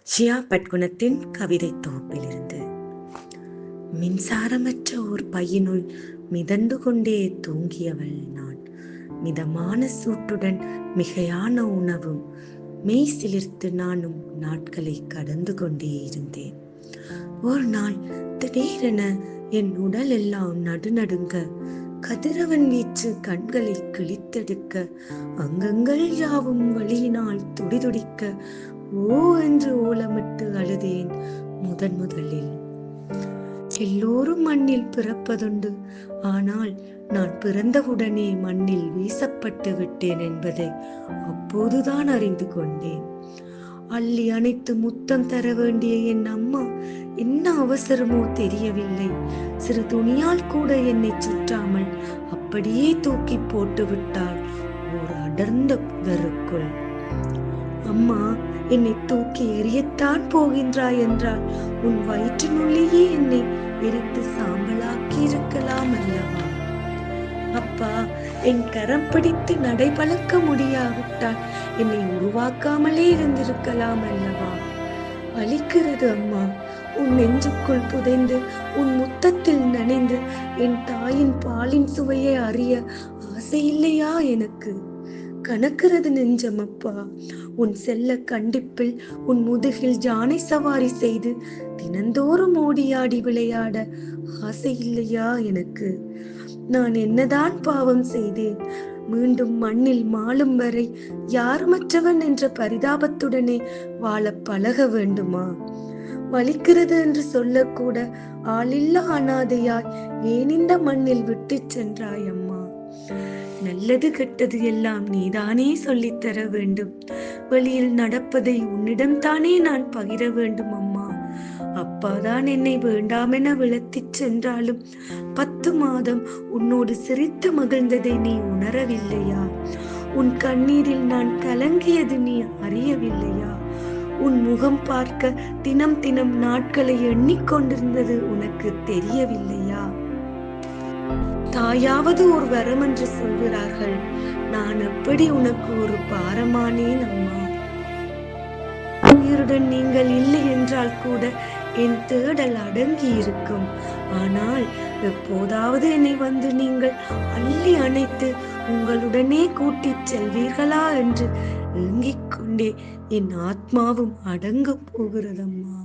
ஜியா பட்குணத்தின் கவிதை தொகுப்பிலிருந்து. மின்சாரமற்ற ஒரு பையனுள் மிதந்து கொண்டே தூங்கியவள் நான். மிதமான சூட்டுடன் மிகையான உணவும் மெய் சிலிர்த்து நானும் நாட்களை கடந்து கொண்டே இருந்தேன். ஒரு நாள் திடீரென என் உடல் எல்லாம் நடுநடுங்க, கதிரவன் வீச்சு கண்களை கிழித்தெடுக்க, அங்கங்கள் யாவும் வழியினால் துடிதுடிக்க, ஓ என்று ஓலமிட்டு அழுதேன். முதலில் எல்லோரும் மண்ணில் பிறப்பதுண்டு, ஆனால் நான் பிறந்தவுடனே மண்ணில் வீசப்பட்டு விட்டேன் என்பதை அப்போதுதான் அறிந்து கொண்டேன். அள்ளி அணைத்து முத்தம் தர வேண்டிய என் அம்மா என்ன அவசரமோ தெரியவில்லை, சிறு துணியால் கூட என்னை சுற்றாமல் அப்படியே தூக்கி போட்டு விட்டாள் ஒரு அடர்ந்த புதருக்குள். அம்மா, என்னை தூக்கி எறியத்தான் போகின்றாய் என்றால் உன் வயிற்றினுள்ளேயே என்னை எரித்து சாம்பலாக்கி இருக்கலாம் அல்லவா? அப்பா, என் கரம் பிடித்து நடைபழக்க முடியாவிட்டால் என்னை உருவாக்காமலே இருந்திருக்கலாம் அல்லவா? வலிக்கிறது அம்மா, உன் நெஞ்சுக்குள் புதைந்து உன் முத்தத்தில் நனைந்து என் தாயின் பாலின் சுவையை அறிய ஆசை இல்லையா எனக்கு? கணக்கிறது நெஞ்சம் அப்பா. உன் செல்ல கண்டிப்பில் உன் முதுகில் ஜானை சவாரி செய்து தினந்தோறும் ஓடியாடி விளையாட ஆசை இல்லையா எனக்கு? நான் என்னதான் பாவம் செய்தேன்? மீண்டும் மண்ணில் மாளும் வரை யாருமற்றவன் என்ற பரிதாபத்துடனே வாழ பழக வேண்டுமா? வலிக்கிறது என்று சொல்லக்கூட ஆளில்லா அனாதையாய் ஏன் இந்த மண்ணில் விட்டு சென்றாய் அம்மா? நல்லது கெட்டது எல்லாம் நீதானே சொல்லித்தர வேண்டும். வெளியில் நடப்பதை உன்னிடம் தானே நான் பகிர வேண்டும் அம்மா. அப்பாதான் என்னை வேண்டாமென விளத்திச் சென்றாலும் 10 மாதம் உன்னோடு சிரித்து மகிழ்ந்ததை நீ உணரவில்லையா? உன் கண்ணீரில் நான் கலங்கியது நீ அறியவில்லையா? உன் முகம் பார்க்க தினம் தினம் நாட்களை எண்ணிக்கொண்டிருந்தது உனக்கு தெரியவில்லையா? தாயாவது ஒரு வரம் என்று சொல்கிறார்கள், நான் எப்படி உனக்கு ஒரு பாரமானேன் அம்மா? உயிருடன் நீங்கள் இல்லை என்றால் கூட என் தேடல் அடங்கி இருக்கும். ஆனால் எப்போதாவது என்னை வந்து நீங்கள் அள்ளி அணைத்து உங்களுடனே கூட்டிச் செல்வீர்களா என்று ஏங்கிக் கொண்டே என் ஆத்மாவும் அடங்க போகிறதம்மா.